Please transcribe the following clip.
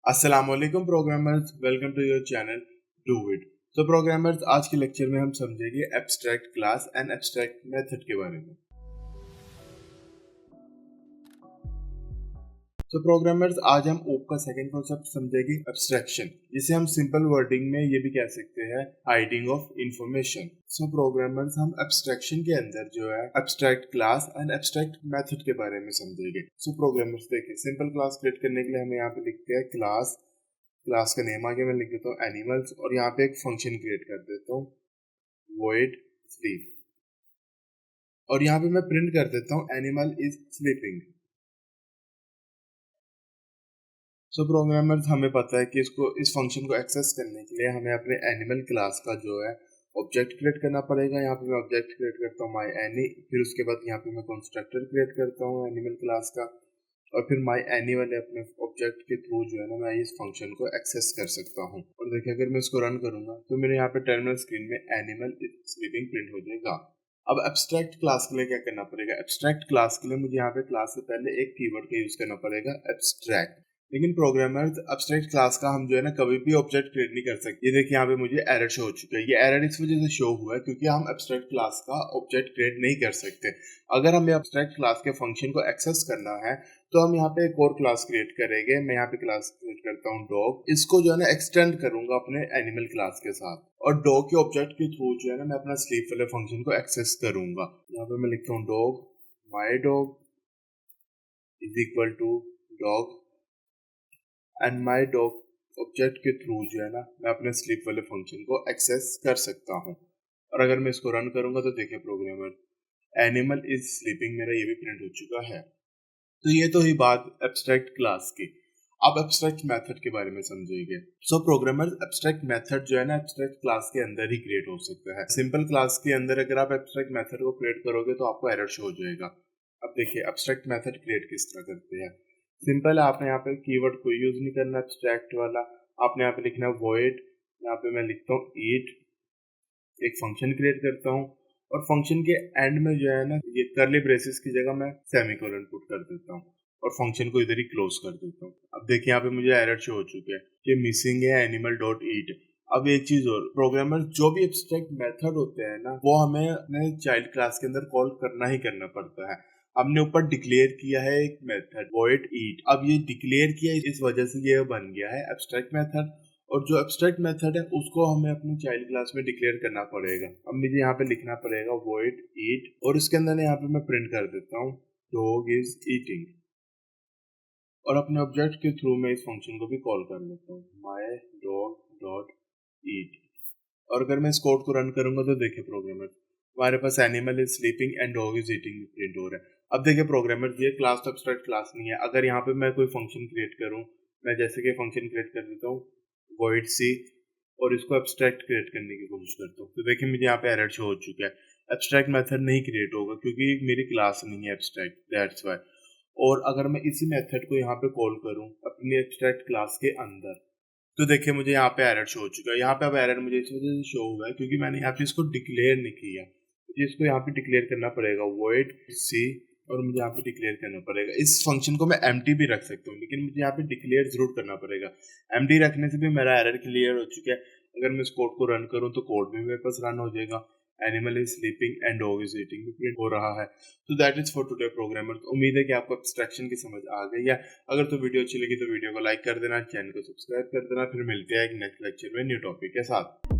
अस्सलामुअलैकुम programmers, welcome to your channel do it. तो programmers, आज के लेक्चर में हम समझेंगे abstract class and abstract method के बारे में। तो प्रोग्रामर्स, आज हम ओप का सेकंड कॉन्सेप्ट समझेंगे, एब्स्ट्रैक्शन, जिसे हम सिंपल वर्डिंग में ये भी कह सकते हैं hiding of information. So programmers, हम एब्स्ट्रैक्शन के अंदर जो है abstract class and abstract method के बारे में समझेंगे। सो प्रोग्रामर्स, देखिए, सिंपल क्लास क्रिएट करने के लिए हम यहाँ पे लिखते हैं क्लास। क्लास का नेम आगे मैं लिख देता हूँ एनिमल्स, और यहाँ पे एक फंक्शन क्रिएट कर देता हूँ void sleep, और यहाँ पे मैं प्रिंट कर देता हूँ animal is sleeping. So programmers, हमें पता है कि इस फंक्शन को एक्सेस करने के लिए हमें अपने एनिमल क्लास का जो है ऑब्जेक्ट क्रिएट करना पड़ेगा। यहाँ पे मैं ऑब्जेक्ट क्रिएट करता हूँ माई एनी, फिर उसके बाद यहाँ पे मैं कंस्ट्रक्टर क्रिएट करता हूँ एनिमल क्लास का, और फिर माई एनी वाले अपने ऑब्जेक्ट के थ्रू जो है ना मैं इस फंक्शन को एक्सेस कर सकता हूँ। और देखिए, अगर मैं इसको रन करूंगा तो मेरे यहाँ पे टर्मिनल स्क्रीन में एनिमल स्लीपिंग प्रिंट हो जाएगा। अब एब्स्ट्रैक्ट क्लास के लिए क्या करना पड़ेगा? एब्स्ट्रैक्ट क्लास के लिए मुझे यहाँ पे क्लास से पहले एक कीवर्ड का यूज करना पड़ेगा, एब्स्ट्रैक्ट। लेकिन प्रोग्रामर, एब्स्ट्रैक्ट क्लास का हम जो है ना कभी भी ऑब्जेक्ट क्रिएट नहीं कर सकते। ये देखिए, यहाँ पे मुझे एरर शो हो चुका है। ये एरर इस वजह से शो हुआ है क्योंकि हम एब्स्ट्रैक्ट क्लास का ऑब्जेक्ट क्रिएट नहीं कर सकते। अगर हमें एब्स्ट्रैक्ट क्लास के फंक्शन को एक्सेस करना है तो हम यहाँ पे एक और क्लास क्रिएट करेंगे। मैं यहाँ पे क्लास क्रिएट करता हूँ डॉग। इसको जो है ना एक्सटेंड करूंगा अपने एनिमल क्लास के साथ, और डॉग के ऑब्जेक्ट के थ्रू जो है ना मैं अपना स्लीप वाले फंक्शन को एक्सेस करूंगा। यहाँ पे मैं लिखता हूँ dog, my dog is equal to dog and my dog object के थ्रू जो है ना मैं अपने स्लीप वाले फंक्शन को एक्सेस कर सकता हूँ। और अगर मैं इसको रन करूंगा तो देखिए प्रोग्रामर, एनिमल इज स्लीपिंग मेरा ये भी प्रिंट हो चुका है। तो ये तो ही बात एब्स्ट्रैक्ट क्लास की। अब एब्स्ट्रैक्ट मेथड के बारे में समझेंगे। सो प्रोग्रामर, एब्स्ट्रैक्ट मेथड जो है ना एब्स्ट्रैक्ट क्लास के अंदर ही क्रिएट हो सकता है। सिंपल क्लास के अंदर अगर आप एब्स्ट्रैक्ट मेथड को क्रिएट करोगे तो आपको एरर शो हो जाएगा। अब देखिए, एब्स्ट्रैक्ट मेथड क्रिएट किस तरह करते हैं। सिंपल है, आपने यहाँ पे कीवर्ड कोई यूज नहीं करना एब्स्ट्रैक्ट वाला। आपने यहाँ पे लिखना है void, यहाँ पे मैं लिखता हूँ eat, एक फंक्शन क्रिएट करता हूँ, और फंक्शन के एंड में जो है ना ये कर्ली ब्रेसेस की जगह मैं सेमीकोलन पुट कर देता हूँ, और फंक्शन को इधर ही क्लोज कर देता हूँ। अब देखिए, यहाँ पे मुझे एरर शो हो चुके हैं कि मिसिंग है एनिमल डॉट ईट। अब एक चीज और, प्रोग्रामर, जो भी एब्स्ट्रैक्ट मेथड होते हैं ना वो हमें अपने चाइल्ड क्लास के अंदर कॉल करना ही करना पड़ता है। हमने ऊपर डिक्लेयर किया है एक मेथड void eat। अब ये डिक्लेयर किया इस वजह से ये बन गया है एब्स्ट्रैक्ट मेथड, और जो एब्स्ट्रैक्ट मेथड है उसको हमें अपनी चाइल्ड क्लास में डिक्लेयर करना पड़ेगा। अब मुझे यहाँ पे लिखना पड़ेगा void eat, और इसके अंदर यहाँ पे मैं प्रिंट कर देता हूँ dog is eating, और अपने ऑब्जेक्ट के थ्रू मैं इस फंक्शन को भी कॉल कर लेता हूँ my dog dot eat। और अगर मैं इस कोड को रन करूंगा तो देखिए प्रोग्रामर, हमारे पास animal is sleeping and dog is eating print हो रहा है। अब देखिए प्रोग्रामर, ये क्लास तो एब्स्ट्रैक्ट क्लास नहीं है। अगर यहाँ पे मैं कोई फंक्शन क्रिएट करूँ, मैं जैसे कि फंक्शन क्रिएट कर देता हूँ void c, और इसको एब्स्ट्रैक्ट क्रिएट करने की कोशिश करता हूँ, तो देखिए मुझे यहाँ पे एरर शो हो चुका है। एब्स्ट्रैक्ट मेथड नहीं क्रिएट होगा क्योंकि मेरी क्लास नहीं है एब्स्ट्रैक्ट, दैट्स वाई। और अगर मैं इसी मेथड को यहाँ पे कॉल करूँ अपनी एब्स्ट्रैक्ट क्लास के अंदर, तो देखिए मुझे यहाँ पे एरर शो हो चुका है। यहाँ पे अब एरर मुझे इस वजह से शो हुआ है क्योंकि मैंने यहाँ पे इसको डिक्लेयर नहीं किया। मुझे इसको यहाँ पे डिक्लेयर करना पड़ेगा void c, और मुझे यहाँ पे डिक्लेयर करना पड़ेगा। इस फंक्शन को मैं empty भी रख सकता हूँ, लेकिन मुझे यहाँ पे डिक्लेयर जरूर करना पड़ेगा। empty रखने से भी मेरा एरर क्लियर हो चुका है। अगर मैं इस कोड को रन करूँ तो कोड भी मेरे पास रन हो जाएगा, animal is sleeping and dog is eating भी प्रिंट हो रहा है। तो that is for today programmer. उम्मीद है कि आपको एब्स्ट्रैक्शन की समझ आ गई है। अगर तो वीडियो अच्छी लगी तो वीडियो को लाइक कर देना, चैनल को सब्सक्राइब कर देना। फिर मिलते हैं एक नेक्स्ट लेक्चर में न्यू टॉपिक के साथ।